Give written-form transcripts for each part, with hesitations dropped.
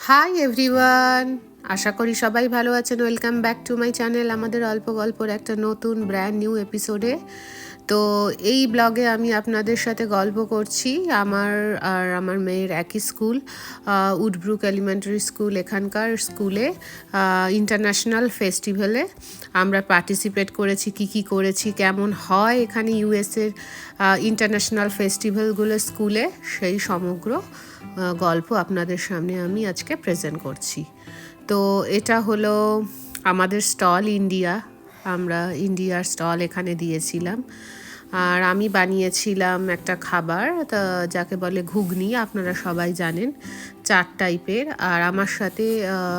Hi everyone, আশা করি সবাই ভালো আছেন। Welcome back to my channel, আমাদের অল্প গল্পর একটা নতুন ব্র্যান্ড নিউ এপিসোডে। তো এই ব্লগে আমি আপনাদের সাথে গল্প করছি আমার আর আমার মেয়ের একই স্কুল, উডব্রুক এলিমেন্টারি স্কুল। এখানকার স্কুলে ইন্টারন্যাশনাল ফেস্টিভ্যালে আমরা পার্টিসিপেট করেছি। কি করেছি, কেমন হয় এখানে ইউএসের ইন্টারন্যাশনাল ফেস্টিভ্যালগুলো স্কুলে, সেই সমগ্র গল্প আপনাদের সামনে আমি আজকে প্রেজেন্ট করছি। তো এটা হলো আমাদের স্টল ইন্ডিয়া। আমরা ইন্ডিয়ার স্টল এখানে দিয়েছিলাম। আর আমি বানিয়েছিলাম একটা খাবার, যাকে বলে ঘুগনি, আপনারা সবাই জানেন, 4 টাইপের। আর আমার সাথে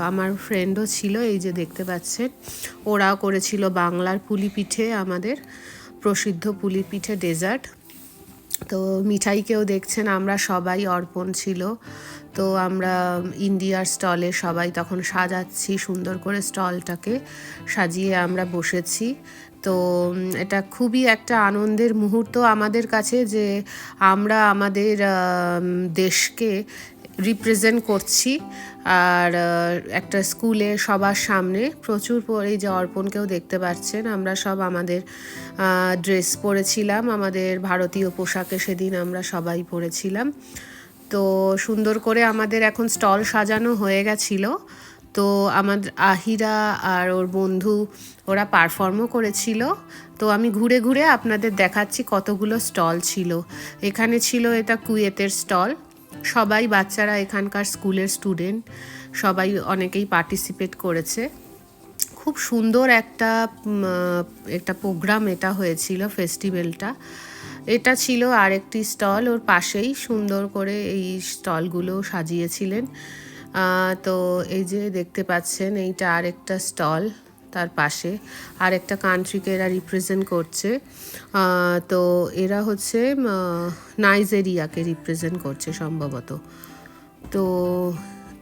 আমার ফ্রেন্ডও ছিল, এই যে দেখতে পাচ্ছেন। ওরাও করেছিল বাংলার পুলি পিঠে, আমাদের প্রসিদ্ধ পুলি পিঠে ডেজার্ট। তো মিঠাইকেও দেখছেন, আমরা সবাই অর্পণ ছিল। তো আমরা ইন্ডিয়ার স্টলে সবাই তখন সাজাচ্ছি, সুন্দর করে স্টলটাকে সাজিয়ে আমরা বসেছি। তো এটা খুবই একটা আনন্দের মুহূর্ত আমাদের কাছে, যে আমরা আমাদের দেশকে রিপ্রেজেন্ট করছি। আর একটা স্কুলে সবার সামনে প্রচুর এই যে অর্পণকেও দেখতে পাচ্ছেন, আমরা সব আমাদের ড্রেস পরেছিলাম, আমাদের ভারতীয় পোশাকে সেদিন আমরা সবাই পরেছিলাম। তো সুন্দর করে আমাদের এখন স্টল সাজানো হয়ে গেছিলো। তো আমাদের আহিরা আর ওর বন্ধু, ওরা পারফর্মও করেছিল। তো আমি ঘুরে ঘুরে আপনাদের দেখাচ্ছি কতগুলো স্টল ছিল। এখানে ছিল এটা কুয়েতের স্টল, সবাই বাচ্চারা এখানকার স্কুলের স্টুডেন্ট, সবাই অনেকেই পার্টিসিপেট করেছে। খুব সুন্দর একটা প্রোগ্রাম এটা হয়েছিল, ফেস্টিভ্যালটা। এটা ছিল আরেকটি স্টল, ওর পাশেই সুন্দর করে এই স্টলগুলো সাজিয়েছিলেন। তো এই যে দেখতে পাচ্ছেন, এইটা আরেকটা স্টল, তার পাশে আরেকটা কান্ট্রিকে এরা রিপ্রেজেন্ট করছে। তো এরা হচ্ছে নাইজেরিয়াকে রিপ্রেজেন্ট করছে সম্ভবত। তো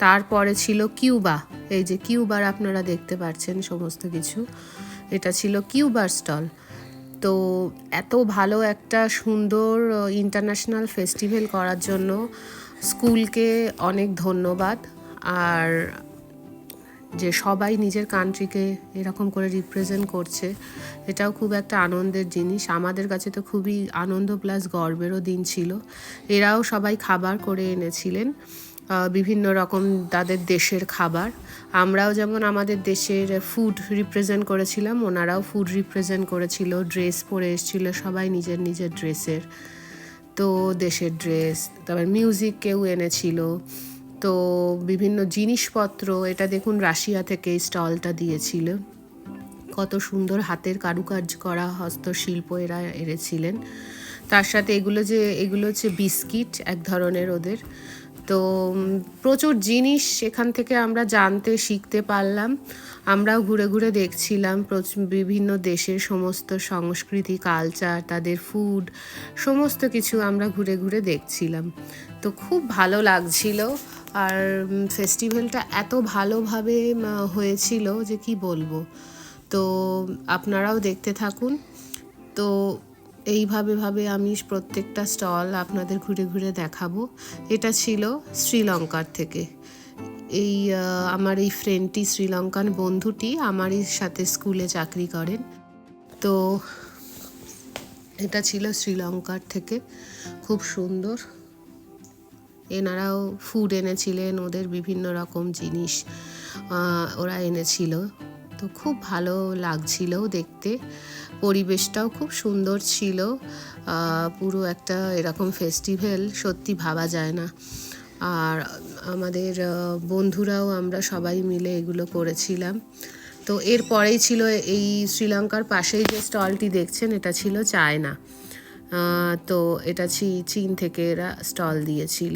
তারপরে ছিল কিউবা, এই যে কিউবার আপনারা দেখতে পাচ্ছেন সমস্ত কিছু, এটা ছিল কিউবার স্টল। তো এত ভালো একটা সুন্দর ইন্টারন্যাশনাল ফেস্টিভ্যাল করার জন্য স্কুলকে অনেক ধন্যবাদ। আর যে সবাই নিজের কান্ট্রিকে এরকম করে রিপ্রেজেন্ট করছে, এটাও খুব একটা আনন্দের জিনিস। আমাদের কাছে তো খুবই আনন্দ প্লাস গর্বেরও দিন ছিল। এরাও সবাই খাবার করে এনেছিলেন, বিভিন্ন রকম তাদের দেশের খাবার। আমরাও যেমন আমাদের দেশের ফুড রিপ্রেজেন্ট করেছিলাম, ওনারাও ফুড রিপ্রেজেন্ট করেছিল, ড্রেস পরে এসেছিল সবাই নিজের নিজের ড্রেসের। তো দেশের ড্রেস, তারপর মিউজিক কেউ এনেছিল। তো বিভিন্ন জিনিসপত্র, এটা দেখুন রাশিয়া থেকে এই স্টলটা দিয়েছিল, কত সুন্দর হাতের কারুকার্য করা হস্তশিল্প এরা এনেছিলেন। তার সাথে এগুলো হচ্ছে বিস্কিট, এক ধরনের ওদের। তো প্রচুর জিনিস এখান থেকে আমরা জানতে শিখতে পারলাম। আমরাও ঘুরে ঘুরে দেখছিলাম বিভিন্ন দেশের সমস্ত সংস্কৃতি, কালচার, তাদের ফুড, সমস্ত কিছু আমরা ঘুরে ঘুরে দেখছিলাম। তো খুব ভালো লাগছিল। আর ফেস্টিভ্যালটা এত ভালোভাবে হয়েছিল যে কি বলবো। তো আপনারাও দেখতে থাকুন। তো এইভাবে আমি প্রত্যেকটা স্টল আপনাদের ঘুরে ঘুরে দেখাবো। এটা ছিল শ্রীলঙ্কার থেকে। আমার এই ফ্রেন্ডটি, শ্রীলঙ্কান বন্ধুটি আমারই সাথে স্কুলে চাকরি করেন। তো এটা ছিল শ্রীলঙ্কার থেকে, খুব সুন্দর। এনারাও ফুড এনেছিলেন, ওদের বিভিন্ন রকম জিনিস ওরা এনেছিল। তো খুব ভালো লাগছিল দেখতে, পরিবেশটাও খুব সুন্দর ছিল। পুরো একটা এরকম ফেস্টিভ্যাল সত্যি ভাবা যায় না। আর আমাদের বন্ধুরাও আমরা সবাই মিলে এগুলো করেছিলাম। তো এরপরেই ছিল এই শ্রীলঙ্কার পাশেই যে স্টলটি দেখছেন, এটা ছিল চায়না। তো এটা চীন থেকে এরা স্টল দিয়েছিল,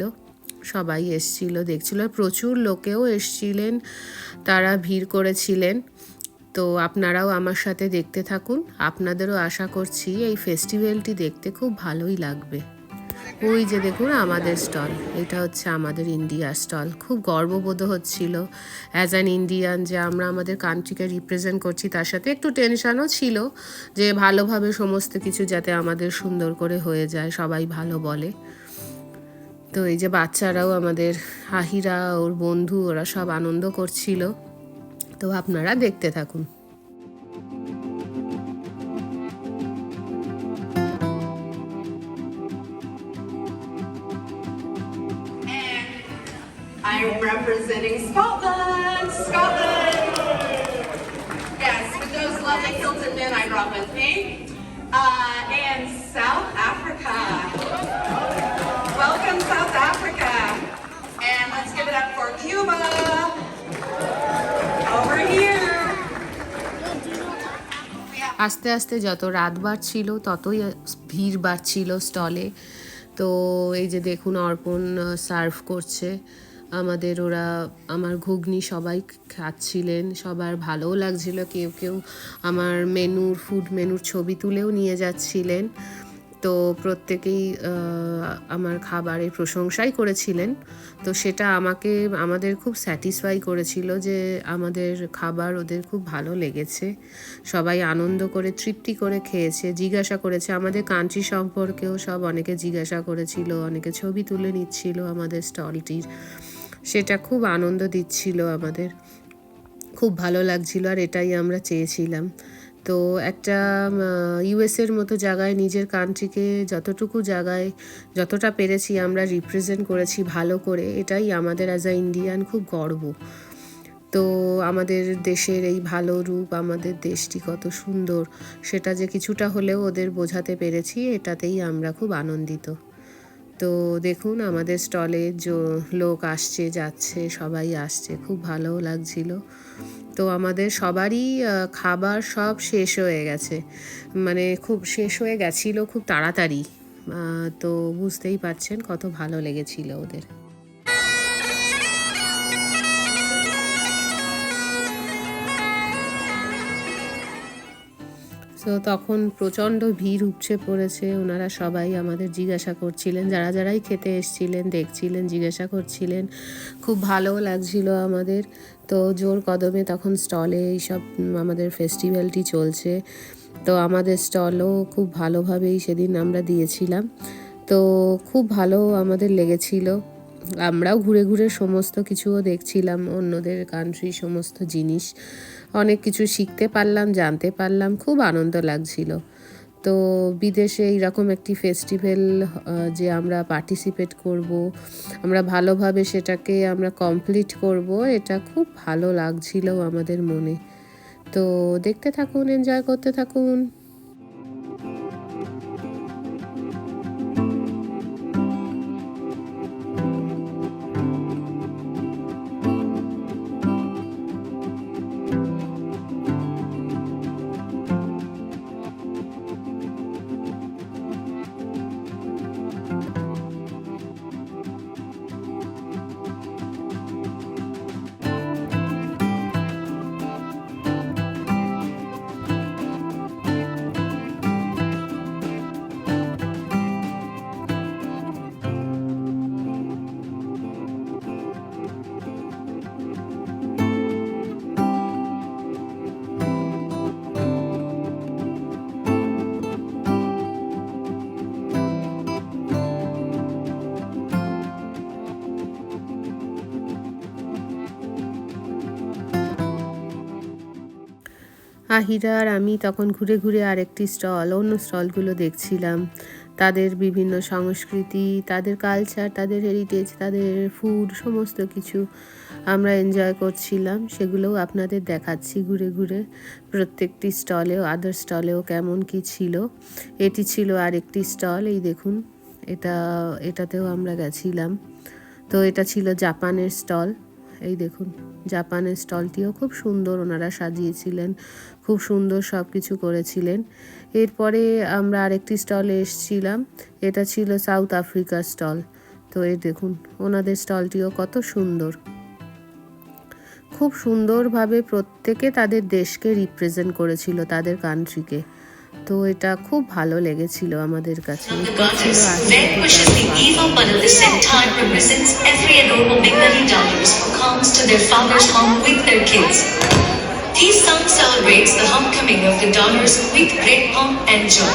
সবাই এসছিল দেখছিল, প্রচুর লোকেও এসছিলেন, তারা ভিড় করেছিলেন। তো আপনারাও আমার সাথে দেখতে থাকুন, আপনাদেরও আশা করছি এই ফেস্টিভ্যালটি দেখতে খুব ভালোই লাগবে। ওই যে দেখুন আমাদের স্টল, এটা হচ্ছে আমাদের ইন্ডিয়ার স্টল। খুব গর্ববোধ হচ্ছিল অ্যাজ অ্যান ইন্ডিয়ান, যে আমরা আমাদের কান্ট্রিকে রিপ্রেজেন্ট করছি। তার সাথে একটু টেনশনও ছিল যে ভালোভাবে সমস্ত কিছু যাতে আমাদের সুন্দর করে হয়ে যায়, সবাই ভালো বলে। তো এই যে বাচ্চারাও আমাদের আহিরা ওর বন্ধু ওরা সব আনন্দ করছিল, তো আপনারা দেখতে থাকুন। I'm representing Scotland. Scotland. Yes, with those lovely kilted men I brought with me. And South Africa. Welcome, South Africa. And let's give it up for Cuba. Over here. আস্তে আস্তে যত রাত বাড়ছিল ততই ভিড় বাড়ছিল স্টলে। তো এই যে দেখুন অর্পণ সার্ভ করছে আমাদের, ওরা আমার ঘুগনি সবাই খাচ্ছিলেন, সবার ভালোও লাগছিল। কেউ কেউ আমার ফুড মেনুর ছবি তুলেও নিয়ে যাচ্ছিলেন। তো প্রত্যেকেই আমার খাবারের প্রশংসাই করেছিলেন। তো সেটা আমাদের খুব স্যাটিসফাই করেছিল যে আমাদের খাবার ওদের খুব ভালো লেগেছে। সবাই আনন্দ করে তৃপ্তি করে খেয়েছে, জিজ্ঞাসা করেছে আমাদের কান্ট্রি সম্পর্কেও, সব অনেকে জিজ্ঞাসা করেছিল, অনেকে ছবি তুলে নিচ্ছিল আমাদের স্টলটির। সেটা খুব আনন্দ দিচ্ছিল আমাদের, খুব ভালো লাগছিল, আর এটাই আমরা চেয়েছিলাম। তো একটা ইউএসের মতো জায়গায় নিজের কান্ট্রিকে যতটা পেরেছি আমরা রিপ্রেজেন্ট করেছি ভালো করে, এটাই আমাদের অ্যাজ আ ইন্ডিয়ান খুব গর্ব। তো আমাদের দেশের এই ভালো রূপ, আমাদের দেশটি কত সুন্দর, সেটা যে কিছুটা হলেও ওদের বোঝাতে পেরেছি, এটাতেই আমরা খুব আনন্দিত। তো দেখুন আমাদের স্টলে লোক আসছে যাচ্ছে, সবাই আসছে, খুব ভালোও লাগছিল। তো আমাদের সবারই খাবার সব শেষ হয়ে গেছে, মানে খুব শেষ হয়ে গেছিলো খুব তাড়াতাড়ি। তো বুঝতেই পারছেন কত ভালো লেগেছিল ওদের। তো তখন প্রচণ্ড ভিড় উপচে পড়েছে, ওনারা সবাই আমাদের জিজ্ঞাসা করছিলেন, যারাই খেতে এসছিলেন দেখছিলেন, জিজ্ঞাসা করছিলেন, খুব ভালোও লাগছিল আমাদের। তো জোর কদমে তখন স্টলে এইসব আমাদের ফেস্টিভ্যালটি চলছে। তো আমাদের স্টলও খুব ভালোভাবেই সেদিন আমরা দিয়েছিলাম। তো খুব ভালো আমাদের লেগেছিল। আমরাও ঘুরে ঘুরে সমস্ত কিছুও দেখছিলাম, অন্যদের কান্ট্রির সমস্ত জিনিস, অনেক কিছু শিখতে পারলাম, জানতে পারলাম, খুব আনন্দ লাগছিল। তো বিদেশে এইরকম একটি ফেস্টিভ্যাল যে আমরা পার্টিসিপেট করব, আমরা ভালোভাবে সেটাকে আমরা কমপ্লিট করব, এটা খুব ভালো লাগছিল আমাদের মনে। তো দেখতে থাকুন, এনজয় করতে থাকুন। আহিরা আর আমি তখন ঘুরে ঘুরে আরেকটি অন্য স্টলগুলো দেখছিলাম, তাদের বিভিন্ন সংস্কৃতি, তাদের কালচার, তাদের হেরিটেজ, তাদের ফুড, সমস্ত কিছু আমরা এনজয় করছিলাম। সেগুলোও আপনাদের দেখাচ্ছি ঘুরে ঘুরে, প্রত্যেকটি আদার স্টলেও কেমন কি ছিল। এটি ছিল আরেকটি স্টল, এই দেখুন, এটাতেও আমরা গেছিলাম। তো এটা ছিল জাপানের স্টল, এই দেখুন জাপানের স্টলটিও খুব সুন্দর ওনারা সাজিয়েছিলেন, খুব সুন্দর সব কিছু করেছিলেন। এরপরে আমরা আরেকটি স্টলে এসেছিলাম, এটা ছিল সাউথ আফ্রিকার স্টল। তো এই দেখুন ওনাদের স্টলটিও কত সুন্দর, খুব সুন্দরভাবে প্রত্যেকে তাদের দেশকে রিপ্রেজেন্ট করেছিল, তাদের কান্ট্রিকে। তো এটা খুব ভালো লেগেছিল আমাদের কাছে। This song celebrates the homecoming of the daughters with great pomp and joy.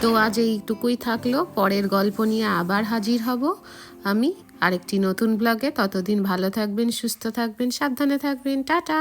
তো আজ এইটুকুই থাকলো, পরের গল্প নিয়ে আবার হাজির হব আমি আরেকটি নতুন ব্লগে। ততদিন ভালো থাকবেন, সুস্থ থাকবেন, সাবধানে থাকবেন, টাটা।